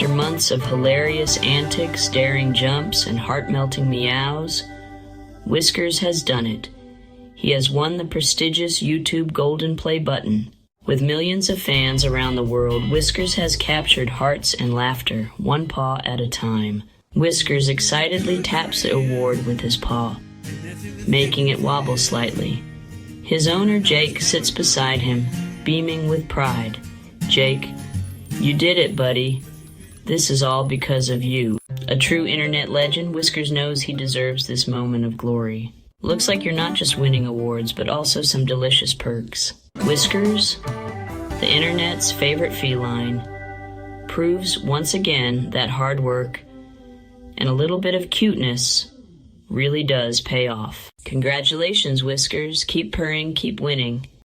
After months of hilarious antics, daring jumps, and heart-melting meows, Whiskers has done it. He has won the prestigious YouTube Golden Play button. With millions of fans around the world, Whiskers has captured hearts and laughter, one paw at a time. Whiskers excitedly taps the award with his paw, making it wobble slightly. His owner, Jake, sits beside him, beaming with pride. Jake, you did it, buddy. This is all because of you. A true internet legend, Whiskers knows he deserves this moment of glory. Looks like you're not just winning awards, but also some delicious perks. Whiskers, the internet's favorite feline, proves once again that hard work and a little bit of cuteness really does pay off. Congratulations, Whiskers. Keep purring, keep winning.